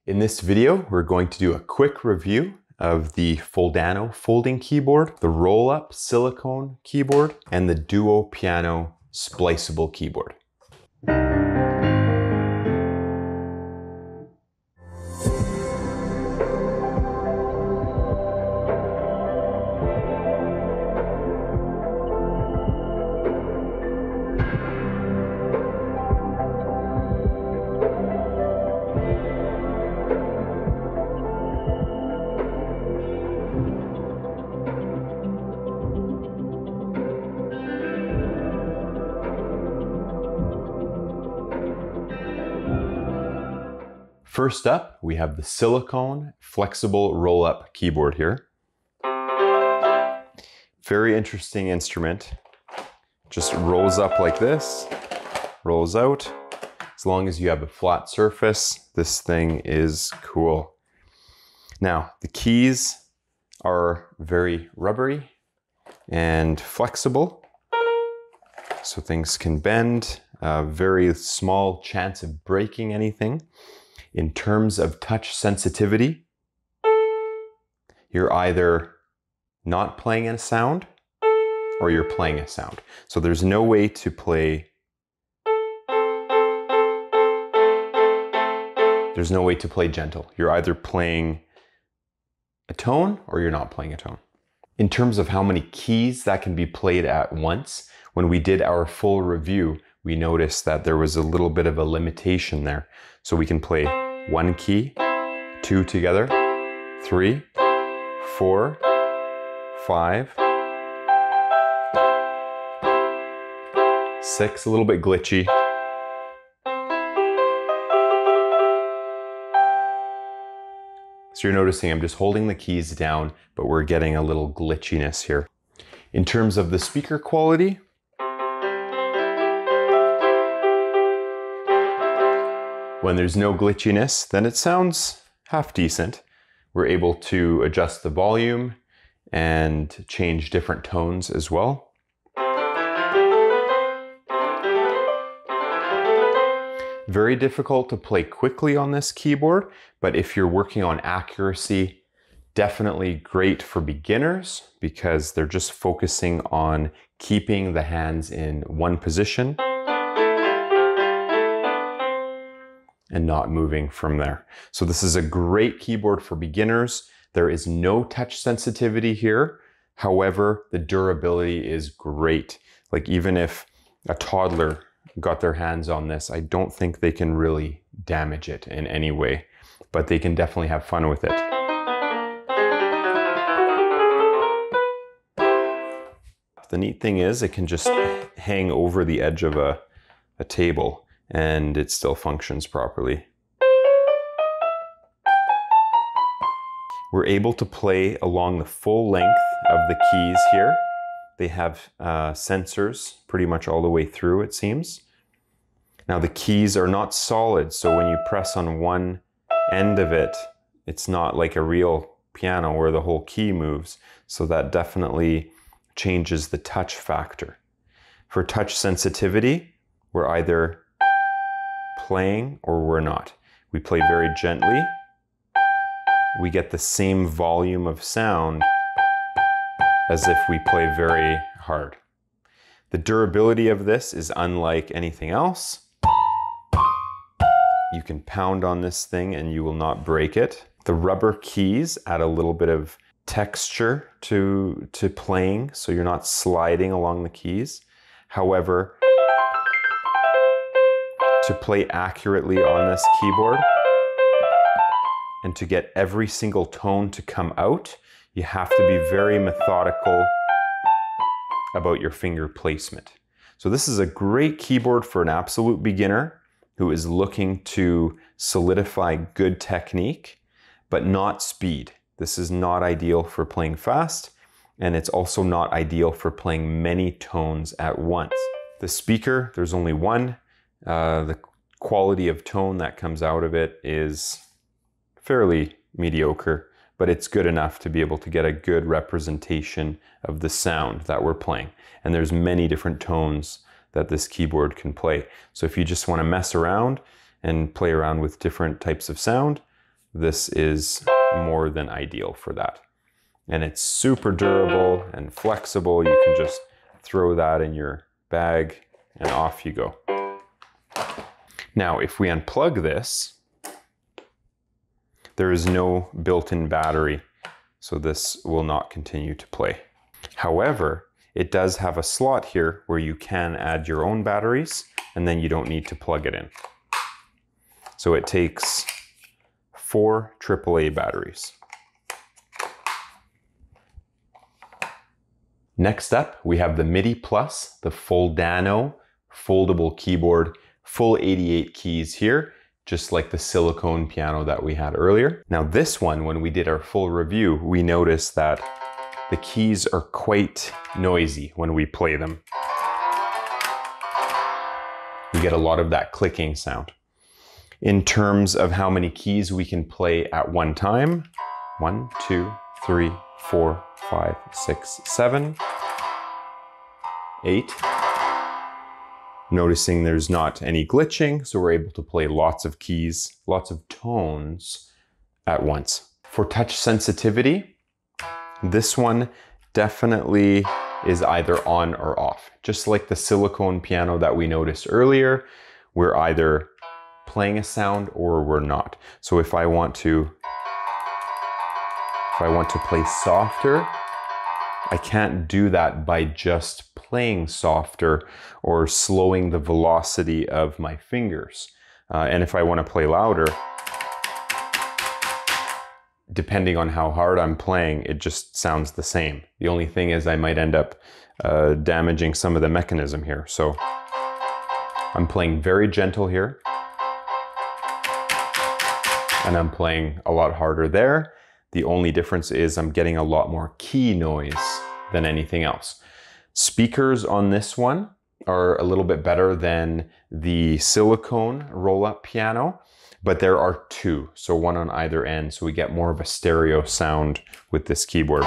In this video, we're going to do a quick review of the Foldano folding keyboard, the roll-up silicone keyboard, and the DUO Piano Spliceable Keyboard. First up, we have the Silicone flexible roll-up keyboard here. Very interesting instrument. Just rolls up like this, rolls out. As long as you have a flat surface, this thing is cool. Now, the keys are very rubbery and flexible, so things can bend. Very small chance of breaking anything. In terms of touch sensitivity, you're either not playing a sound or you're playing a sound. So there's no way to play, gentle. You're either playing a tone or you're not playing a tone. In terms of how many keys that can be played at once, when we did our full review, we noticed that there was a little bit of a limitation there. So we can play one key, two together, 3, 4, 5, 6, a little bit glitchy. So you're noticing I'm just holding the keys down, but we're getting a little glitchiness here. In terms of the speaker quality, when there's no glitchiness, then it sounds half decent. We're able to adjust the volume and change different tones as well. Very difficult to play quickly on this keyboard, but if you're working on accuracy, definitely great for beginners because they're just focusing on keeping the hands in one position and not moving from there. So this is a great keyboard for beginners. There is no touch sensitivity here. However, the durability is great. Like even if a toddler got their hands on this, I don't think they can really damage it in any way, but they can definitely have fun with it. The neat thing is it can just hang over the edge of a table and it still functions properly. We're able to play along the full length of the keys here. They have sensors pretty much all the way through, it seems. Now the keys are not solid, so when you press on one end of it, it's not like a real piano where the whole key moves. So that definitely changes the touch factor. For touch sensitivity, we're either playing or we're not. We play very gently. We get the same volume of sound as if we play very hard. The durability of this is unlike anything else. You can pound on this thing and you will not break it. The rubber keys add a little bit of texture to playing, so you're not sliding along the keys. However, to play accurately on this keyboard and to get every single tone to come out, you have to be very methodical about your finger placement. So this is a great keyboard for an absolute beginner who is looking to solidify good technique, but not speed. This is not ideal for playing fast, and it's also not ideal for playing many tones at once. The speaker, there's only one. The quality of tone that comes out of it is fairly mediocre, but it's good enough to be able to get a good representation of the sound that we're playing. And there's many different tones that this keyboard can play. So if you just want to mess around and play around with different types of sound, this is more than ideal for that. And it's super durable and flexible. You can just throw that in your bag and off you go. Now, if we unplug this, there is no built-in battery, so this will not continue to play. However, it does have a slot here where you can add your own batteries, and then you don't need to plug it in. So it takes 4 AAA batteries. Next up, we have the Midi Plus, the Foldano Foldable Keyboard, full 88 keys here, just like the Silicone piano that we had earlier. Now this one, when we did our full review, we noticed that the keys are quite noisy when we play them. You get a lot of that clicking sound. In terms of how many keys we can play at one time, 1, 2, 3, 4, 5, 6, 7, 8. Noticing there's not any glitching, so we're able to play lots of keys, lots of tones at once. For touch sensitivity, this one definitely is either on or off. Just like the Silicone piano that we noticed earlier, we're either playing a sound or we're not. So if I want to play softer, I can't do that by just playing softer or slowing the velocity of my fingers. And if I want to play louder, depending on how hard I'm playing, it just sounds the same. The only thing is I might end up damaging some of the mechanism here. So I'm playing very gentle here, and I'm playing a lot harder there. The only difference is I'm getting a lot more key noise than anything else. Speakers on this one are a little bit better than the Silicone roll-up piano, but there are 2, so one on either end, so we get more of a stereo sound with this keyboard.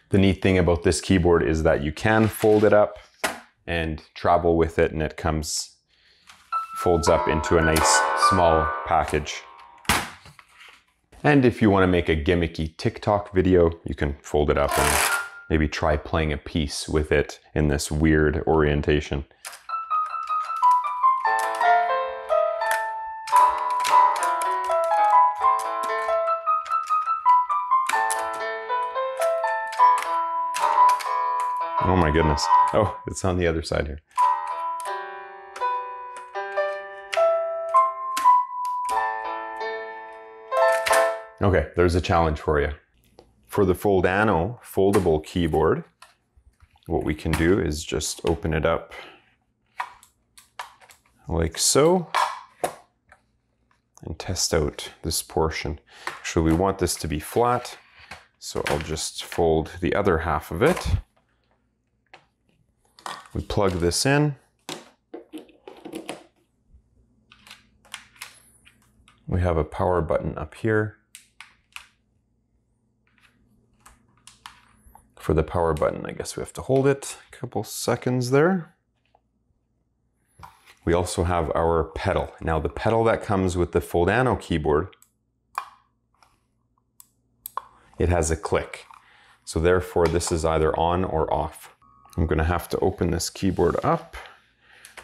The neat thing about this keyboard is that you can fold it up and travel with it, and it folds up into a nice small package. And if you want to make a gimmicky TikTok video, you can fold it up and maybe try playing a piece with it in this weird orientation. Oh my goodness. Oh, it's on the other side here. Okay, there's a challenge for you. For the Foldano Foldable Keyboard, what we can do is just open it up like so and test out this portion. Actually, we want this to be flat, so I'll just fold the other half of it. We plug this in. We have a power button up here. For the power button, I guess we have to hold it a couple seconds there. We also have our pedal. Now the pedal that comes with the Foldano keyboard, it has a click. So therefore this is either on or off. I'm gonna have to open this keyboard up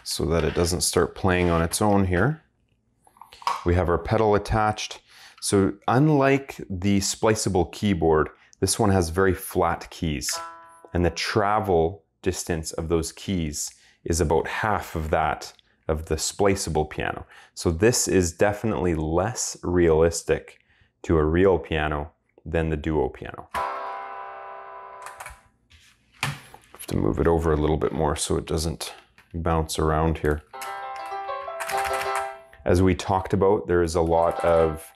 so that it doesn't start playing on its own here. We have our pedal attached. So unlike the spliceable keyboard, this one has very flat keys, and the travel distance of those keys is about half of that of the spliceable piano. So this is definitely less realistic to a real piano than the DUO piano. Have to move it over a little bit more so it doesn't bounce around here. As we talked about, there is a lot of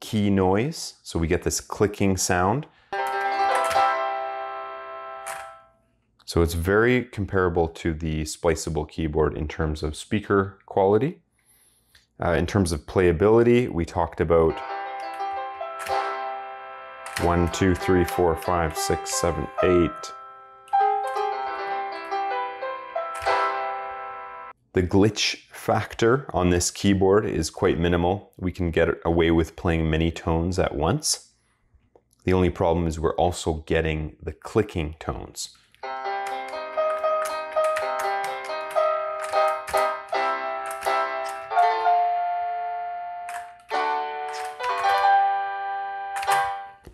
key noise, so we get this clicking sound. So it's very comparable to the spliceable keyboard in terms of speaker quality. In terms of playability, we talked about 1, 2, 3, 4, 5, 6, 7, 8. The glitch factor on this keyboard is quite minimal. We can get away with playing many tones at once. The only problem is we're also getting the clicking tones.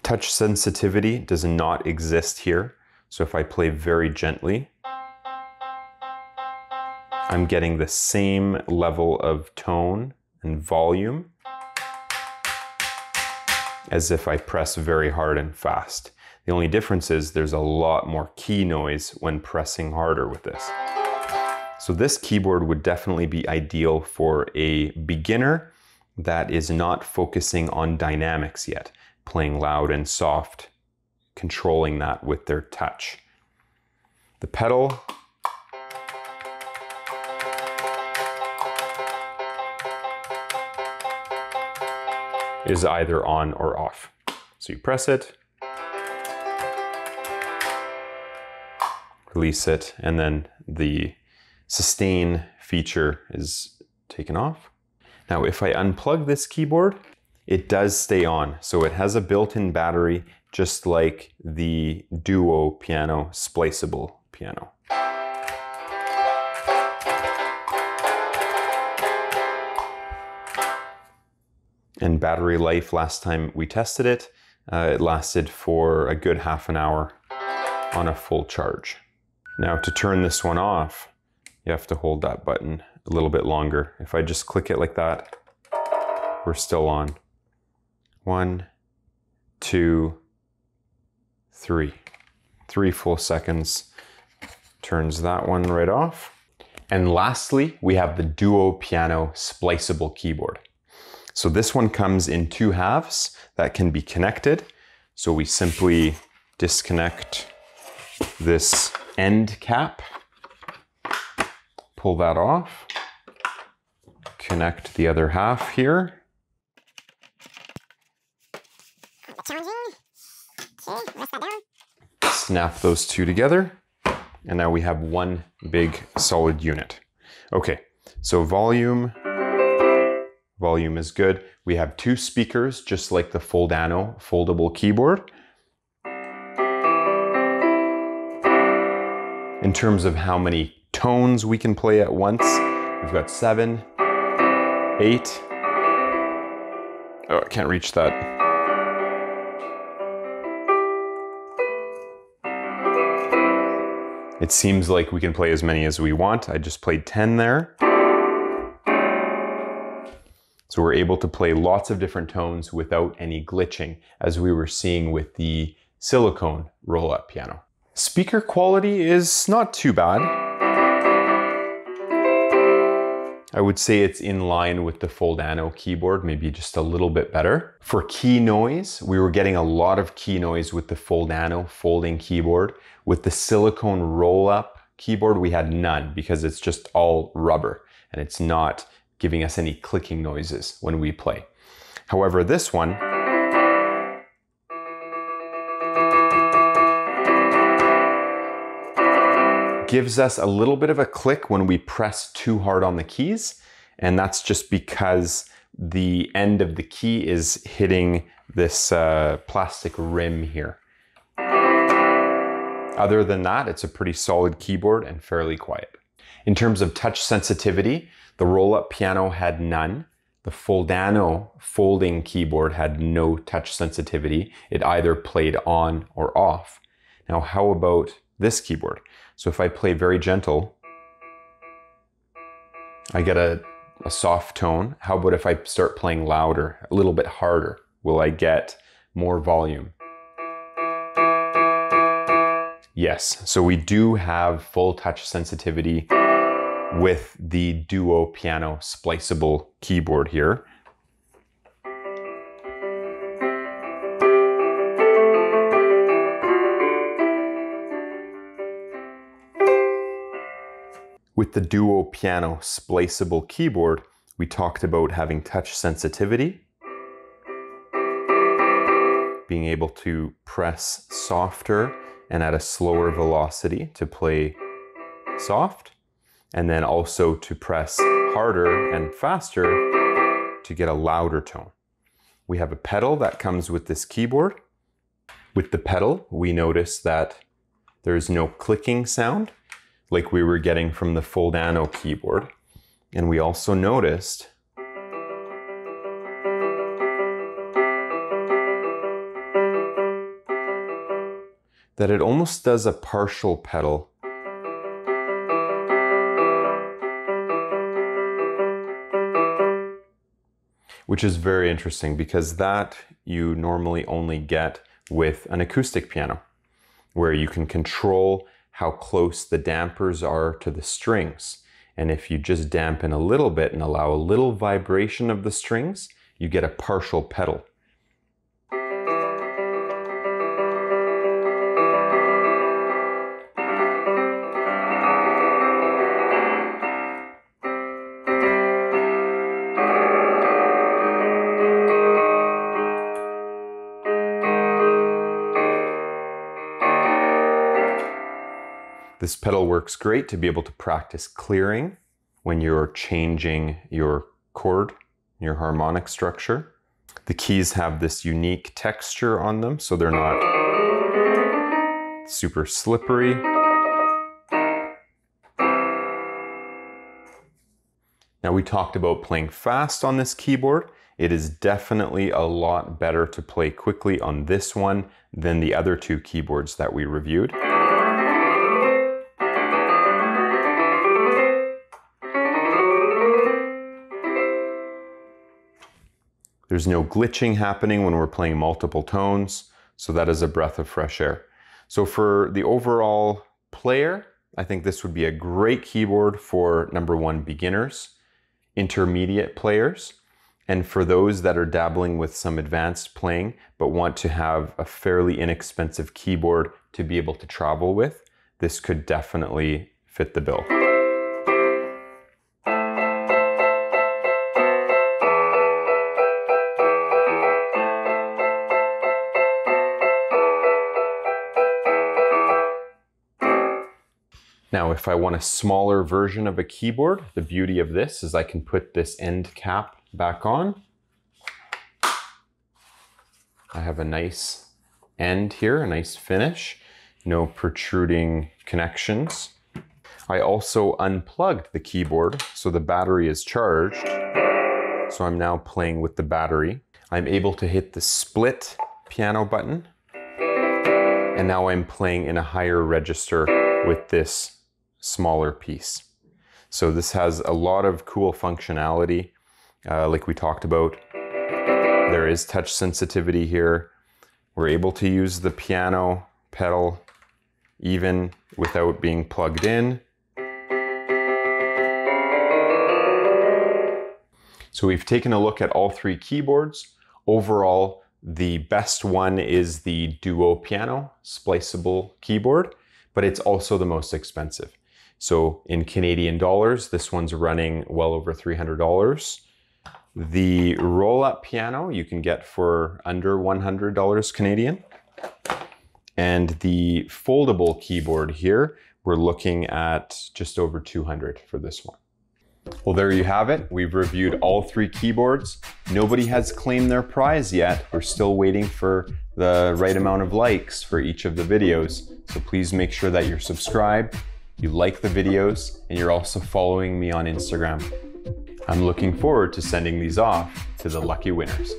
Touch sensitivity does not exist here. So if I play very gently, I'm getting the same level of tone and volume as if I press very hard and fast. The only difference is there's a lot more key noise when pressing harder with this. So this keyboard would definitely be ideal for a beginner that is not focusing on dynamics yet, playing loud and soft, controlling that with their touch. The pedal is either on or off. So you press it, release it, and then the sustain feature is taken off. Now, if I unplug this keyboard, it does stay on. So it has a built-in battery, just like the DUO Piano Spliceable Piano. And battery life, last time we tested it, it lasted for a good half an hour on a full charge. Now to turn this one off, you have to hold that button a little bit longer. If I just click it like that, we're still on. 1, 2, 3. 3 full seconds turns that one right off. And lastly, we have the DUO Piano Spliceable Keyboard. So this one comes in 2 halves that can be connected. So we simply disconnect this end cap, pull that off, connect the other half here. Snap those two together, and now we have one big solid unit. Okay, so volume is good. We have 2 speakers, just like the Foldano Foldable Keyboard. In terms of how many tones we can play at once, we've got 7, 8. Oh, I can't reach that. It seems like we can play as many as we want. I just played 10 there. So we're able to play lots of different tones without any glitching, as we were seeing with the Silicone roll-up piano. Speaker quality is not too bad. I would say it's in line with the Foldano keyboard, maybe just a little bit better. For key noise, we were getting a lot of key noise with the Foldano folding keyboard. With the Silicone roll-up keyboard, we had none because it's just all rubber and it's not giving us any clicking noises when we play. However, this one gives us a little bit of a click when we press too hard on the keys, and that's just because the end of the key is hitting this plastic rim here. Other than that, it's a pretty solid keyboard and fairly quiet. In terms of touch sensitivity, the roll-up piano had none. The Foldano folding keyboard had no touch sensitivity. It either played on or off. Now, how about this keyboard? So if I play very gentle, I get a soft tone. How about if I start playing louder, a little bit harder? Will I get more volume? Yes, so we do have full touch sensitivity with the DUO Piano Spliceable Keyboard here. With the DUO Piano Spliceable Keyboard, we talked about having touch sensitivity, being able to press softer and at a slower velocity to play soft, and then also to press harder and faster to get a louder tone. We have a pedal that comes with this keyboard. With the pedal, we notice that there's no clicking sound like we were getting from the Foldano keyboard. And we also noticed that it almost does a partial pedal. Which is very interesting because that you normally only get with an acoustic piano, where you can control how close the dampers are to the strings. And if you just dampen a little bit and allow a little vibration of the strings, you get a partial pedal. This pedal works great to be able to practice clearing when you're changing your chord, your harmonic structure. The keys have this unique texture on them, so they're not super slippery. Now, we talked about playing fast on this keyboard. It is definitely a lot better to play quickly on this one than the other two keyboards that we reviewed. There's no glitching happening when we're playing multiple tones, so that is a breath of fresh air. So for the overall player, I think this would be a great keyboard for #1 beginners, intermediate players, and for those that are dabbling with some advanced playing but want to have a fairly inexpensive keyboard to be able to travel with, this could definitely fit the bill. Now, if I want a smaller version of a keyboard, the beauty of this is I can put this end cap back on. I have a nice end here, a nice finish, no protruding connections. I also unplugged the keyboard so the battery is charged. So I'm now playing with the battery. I'm able to hit the split piano button. And now I'm playing in a higher register with this smaller piece. So this has a lot of cool functionality, like we talked about. There is touch sensitivity here. We're able to use the piano pedal even without being plugged in. So we've taken a look at all three keyboards. Overall, the best one is the DUO Piano Spliceable Keyboard, but it's also the most expensive. So in Canadian dollars, this one's running well over $300. The roll-up piano you can get for under $100 Canadian. And the foldable keyboard here, we're looking at just over $200 for this one. Well, there you have it. We've reviewed all three keyboards. Nobody has claimed their prize yet. We're still waiting for the right amount of likes for each of the videos. So please make sure that you're subscribed, you like the videos, and you're also following me on Instagram. I'm looking forward to sending these off to the lucky winners.